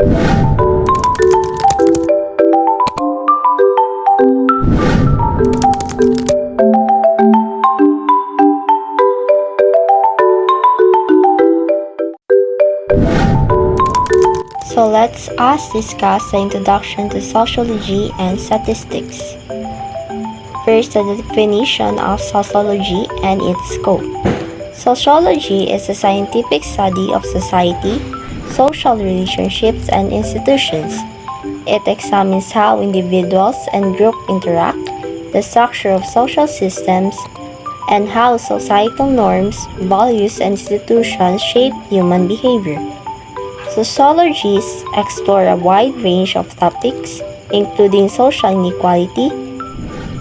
So let's discuss the introduction to sociology and statistics. First, the definition of sociology and its scope. Sociology is a scientific study of society, social relationships, and institutions. It examines how individuals and groups interact, the structure of social systems, and how societal norms, values, and institutions shape human behavior. Sociologists explore a wide range of topics, including social inequality,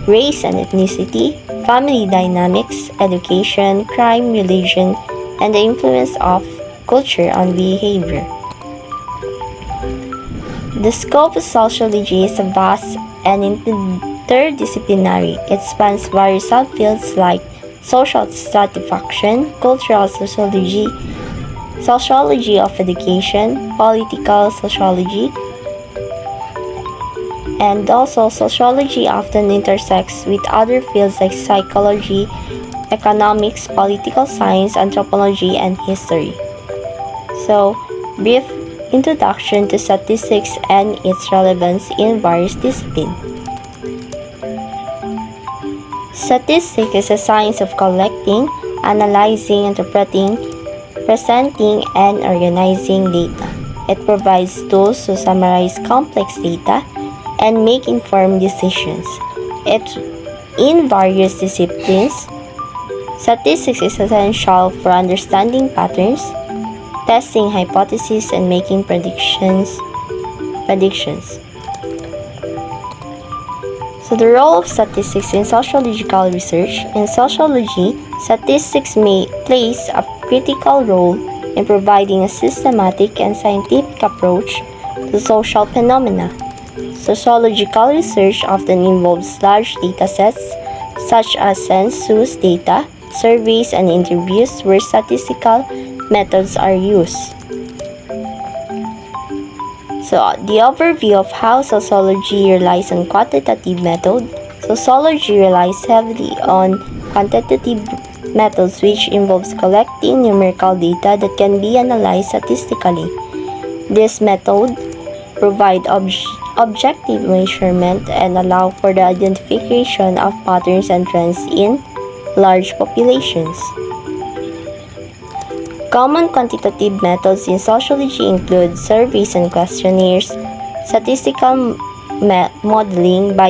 race and ethnicity, family dynamics, education, crime, religion, and the influence of culture on behavior. The scope of sociology is vast and interdisciplinary. It spans various subfields like social stratification, cultural sociology, sociology of education, political sociology, and also sociology often intersects with other fields like psychology, economics, political science, anthropology, and history. So, brief introduction to statistics and its relevance in various disciplines. Statistics is a science of collecting, analyzing, interpreting, presenting, and organizing data. It provides tools to summarize complex data and make informed decisions. In various disciplines, statistics is essential for understanding patterns, testing hypotheses, and making predictions. So the role of statistics in sociological research. In sociology, statistics plays a critical role in providing a systematic and scientific approach to social phenomena. Sociological research often involves large data sets such as census data, surveys, and interviews where statistical methods are used. So, the overview of how sociology relies on quantitative method. Sociology relies heavily on quantitative methods which involves collecting numerical data that can be analyzed statistically. This method provide objective measurement and allow for the identification of patterns and trends in large populations. Common quantitative methods in sociology include surveys and questionnaires, statistical modeling. By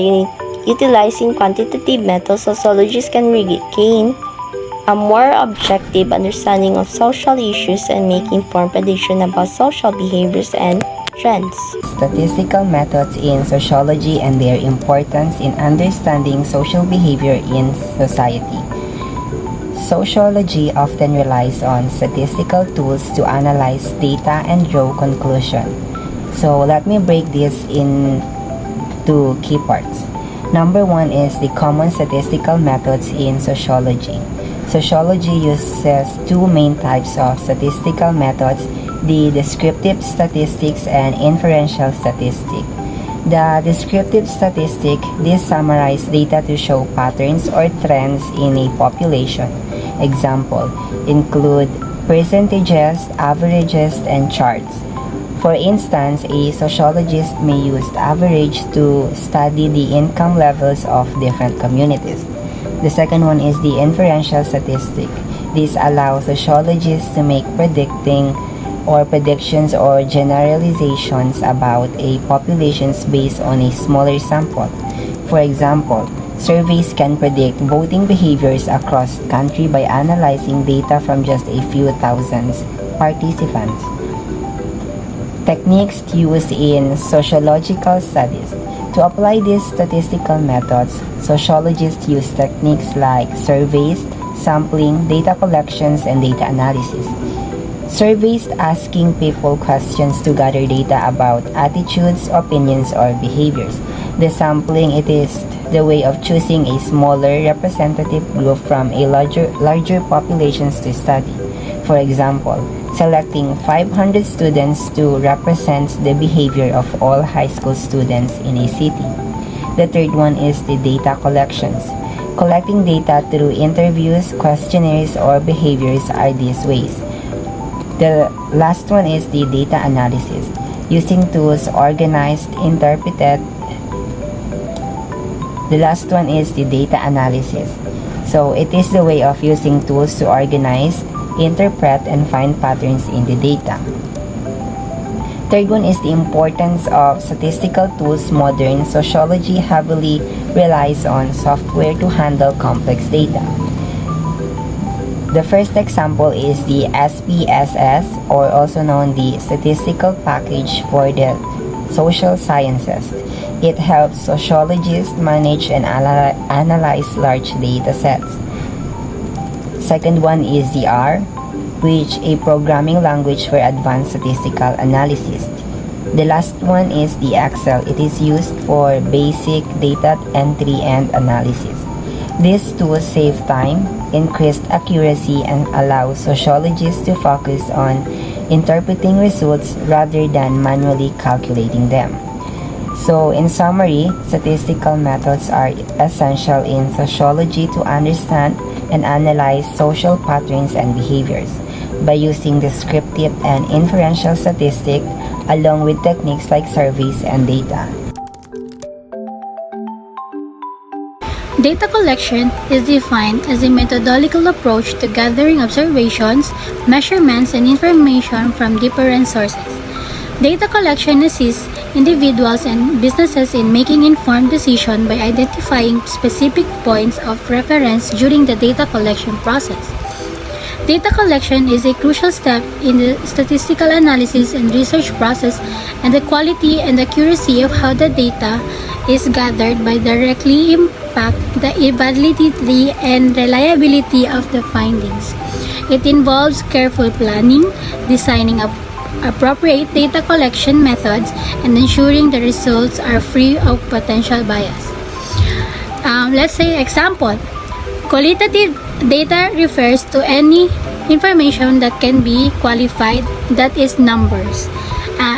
utilizing quantitative methods, sociologists can gain a more objective understanding of social issues and make informed predictions about social behaviors and trends. Statistical methods in sociology and their importance in understanding social behavior in society. Sociology often relies on statistical tools to analyze data and draw conclusions. So let me break this into key parts. Number one is the common statistical methods in sociology. Sociology uses two main types of statistical methods: the descriptive statistics and inferential statistic. The descriptive statistic, these summarize data to show patterns or trends in a population. Example include percentages, averages, and charts. For instance, a sociologist may use average to study the income levels of different communities. The second one is the inferential statistic. This allows sociologists to make predictions or generalizations about a population based on a smaller sample. For example, surveys can predict voting behaviors across the country by analyzing data from just a few thousand participants. Techniques used in sociological studies. To apply these statistical methods, sociologists use techniques like surveys, sampling, data collections, and data analysis. Surveys asking people questions to gather data about attitudes, opinions, or behaviors. The sampling, it is the way of choosing a smaller representative group from a larger populations to study. For example, selecting 500 students to represent the behavior of all high school students in a city. The third one is the data collections. Collecting data through interviews, questionnaires, or behaviors are these ways. The last one is the data analysis. Using tools organized, interpreted. The last one is the data analysis. So it is the way of using tools to organize, interpret, and find patterns in the data. Third one is the importance of statistical tools. Modern sociology heavily relies on software to handle complex data. The first example is the SPSS, or also known the Statistical Package for the Social Sciences. It helps sociologists manage and analyze large data sets. Second one is the R, which a programming language for advanced statistical analysis. The last one is the Excel. It is used for basic data entry and analysis. These tools save time, increased accuracy, and allow sociologists to focus on interpreting results rather than manually calculating them. So, in summary, statistical methods are essential in sociology to understand and analyze social patterns and behaviors. By using descriptive and inferential statistics, along with techniques like surveys and data. Data collection is defined as a methodological approach to gathering observations, measurements, and information from different sources. Data collection assists individuals and businesses in making informed decisions by identifying specific points of reference during the data collection process. Data collection is a crucial step in the statistical analysis and research process, and the quality and accuracy of how the data is gathered by directly impact the validity and reliability of the findings. It involves careful planning, designing appropriate data collection methods, and ensuring the results are free of potential bias. Let's say example. Qualitative data refers to any information that can be qualified, that is numbers.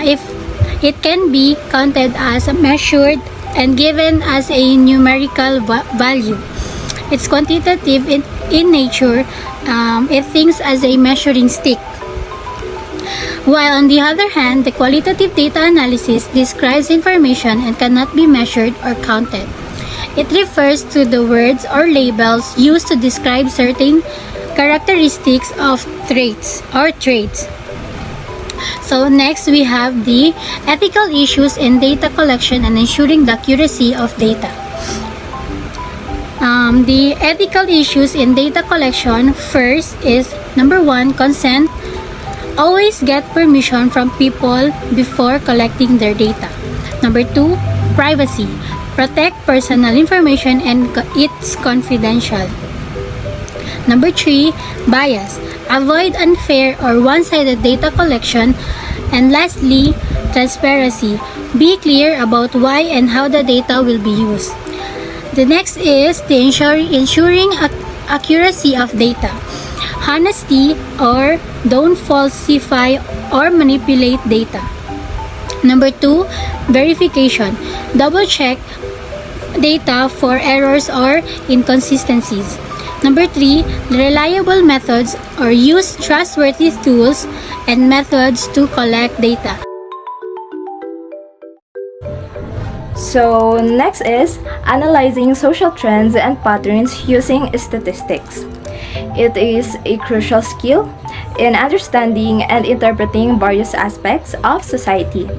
If it can be counted as measured and given as a numerical value. It's quantitative in nature. It thinks as a measuring stick. While on the other hand, the qualitative data analysis describes information and cannot be measured or counted. It refers to the words or labels used to describe certain characteristics of traits. So next we have the ethical issues in data collection and ensuring the accuracy of data. The ethical issues in data collection, first is number 1, consent. Always get permission from people before collecting their data. Number 2, privacy. Protect personal information and it's confidential. Number 3, bias. Avoid unfair or one-sided data collection. And lastly, transparency. Be clear about why and how the data will be used. The next is the ensuring accuracy of data. Honesty, or don't falsify or manipulate data. Number 2, verification. Double check data for errors or inconsistencies. Number 3, reliable methods, or use trustworthy tools and methods to collect data. So next is analyzing social trends and patterns using statistics. It is a crucial skill in understanding and interpreting various aspects of society.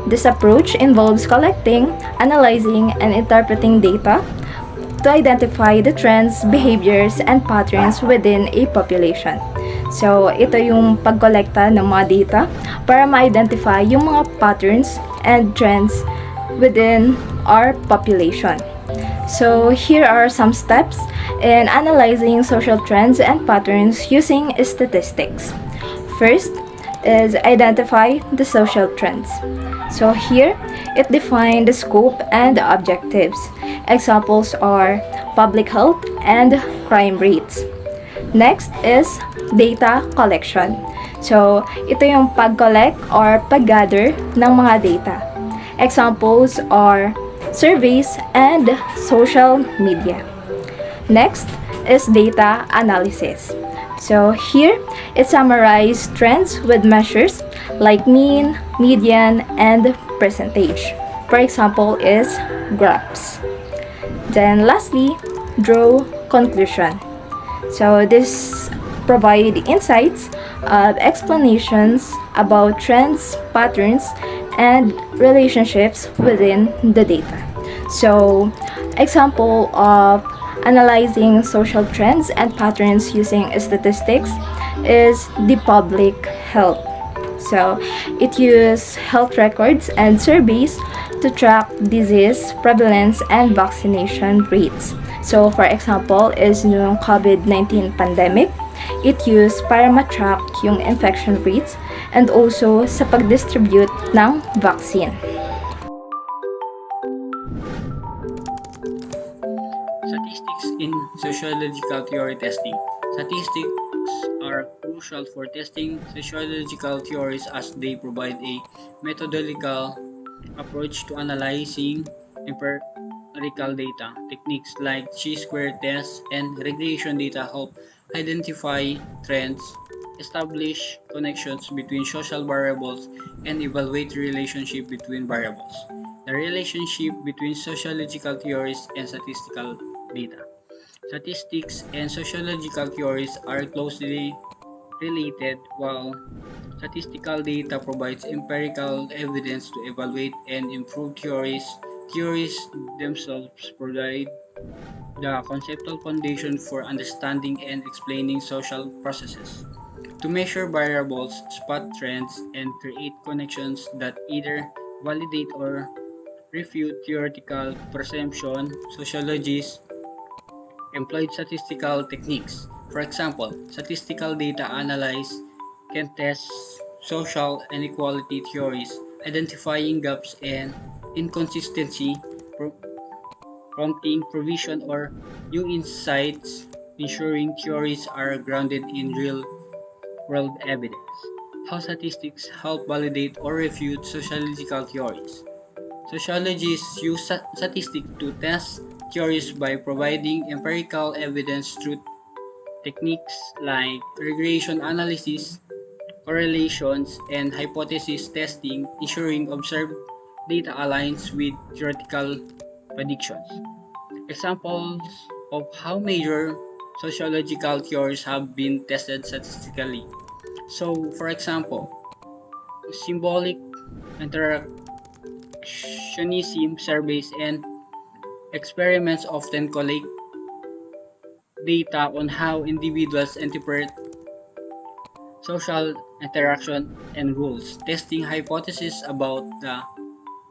This approach involves collecting, analyzing, and interpreting data to identify the trends, behaviors, and patterns within a population. So, ito yung pagkolekta ng mga data para ma-identify yung mga patterns and trends within our population. So, here are some steps in analyzing social trends and patterns using statistics. First is identify the social trends. So here, it defines the scope and the objectives. Examples are public health and crime rates. Next is data collection. So, ito yung pag-collect or pag-gather ng mga data. Examples are surveys and social media. Next is data analysis. So here, it summarizes trends with measures like mean, median, and percentage. For example, is graphs. Then lastly, draw conclusion. So this provide insights of explanations about trends, patterns, and relationships within the data. So, example of analyzing social trends and patterns using statistics is the public health. So, it uses health records and surveys to track disease prevalence and vaccination rates. So, for example, is yung COVID-19 pandemic, it used para ma-track yung infection rates and also sa pag-distribute ng vaccine. Statistics in sociological theory testing. Statistics are crucial for testing sociological theories as they provide a methodological approach to analyzing empirical data. Techniques like chi-square tests and regression data help identify trends, establish connections between social variables, and evaluate the relationship between variables. The relationship between sociological theories and statistical data. Statistics and sociological theories are closely related, while statistical data provides empirical evidence to evaluate and improve theories. Theories themselves provide the conceptual foundation for understanding and explaining social processes. To measure variables, spot trends, and create connections that either validate or refute theoretical presumption, sociologists employed statistical techniques. For example, statistical data analysis can test social inequality theories, identifying gaps and inconsistency, prompting provision or new insights, ensuring theories are grounded in real-world evidence. How statistics help validate or refute sociological theories. Sociologists use statistics to test theories by providing empirical evidence through techniques like regression analysis, correlations, and hypothesis testing, ensuring observed data aligns with theoretical predictions. Examples of how major sociological theories have been tested statistically. So, for example, symbolic interactionism surveys and experiments often collect data on how individuals interpret social interaction and rules, testing hypotheses about the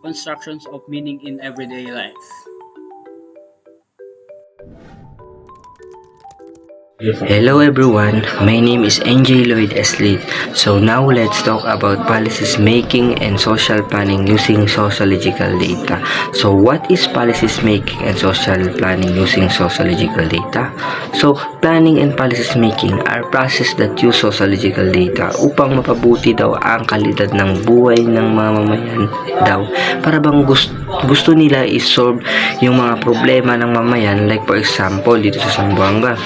constructions of meaning in everyday life. Hello everyone, my name is NJ Lloyd Eslit. So now let's talk about policies making and social planning using sociological data. So what is policies making and social planning using sociological data? So planning and policies making are process that use sociological data upang mapabuti daw ang kalidad ng buhay ng mamamayan daw. Para bang gusto nila i-solve yung mga problema ng mamayan, like for example dito sa Zamboanga,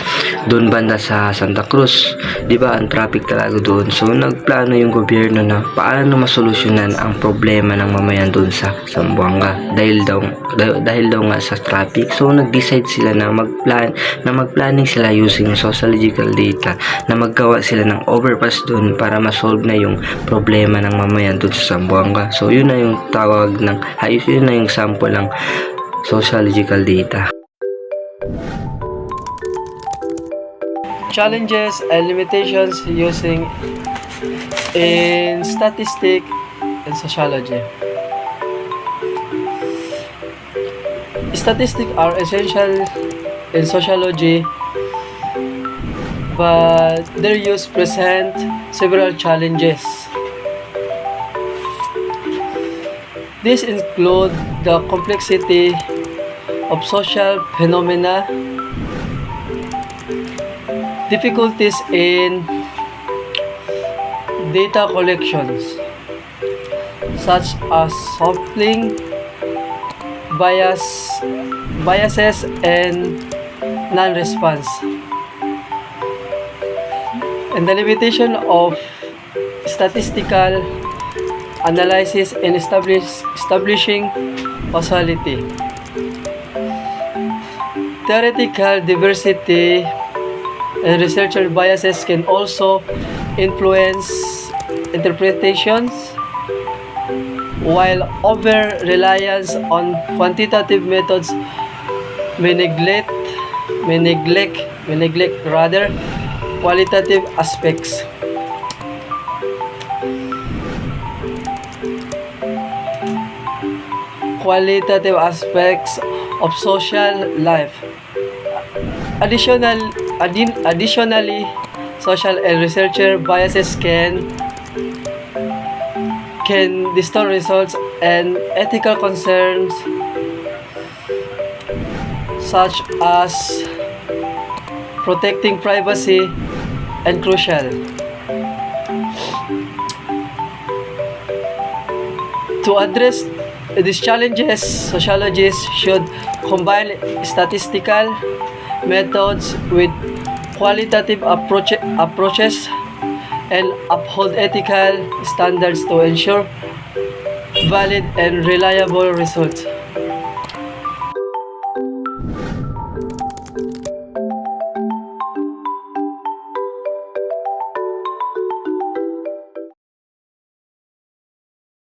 doon banda sa Santa Cruz, di ba ang traffic talaga doon. So nagplano yung gobyerno na paano masolusyonan ang problema ng mamayan doon sa Zamboanga dahil daw nga sa traffic. So nag-decide sila na magplanning sila using sociological data, na maggawa sila ng overpass doon para masolve na yung problema ng mamayan doon sa Zamboanga. So yun na yung tawag ng yun na yung sample ng sociological data. Challenges and limitations using in statistics and sociology. Statistics are essential in sociology, but their use present several challenges. These include the complexity of social phenomena, difficulties in data collections, such as sampling, biases, and non-response. And the limitation of statistical analysis in establishing causality. Theoretical diversity and researcher biases can also influence interpretations, while over-reliance on quantitative methods may neglect rather qualitative aspects. Qualitative aspects of social life. Additionally, social and researcher biases can distort results and ethical concerns such as protecting privacy and crucial. To address these challenges, sociologists should combine statistical methods with qualitative approaches and uphold ethical standards to ensure valid and reliable results.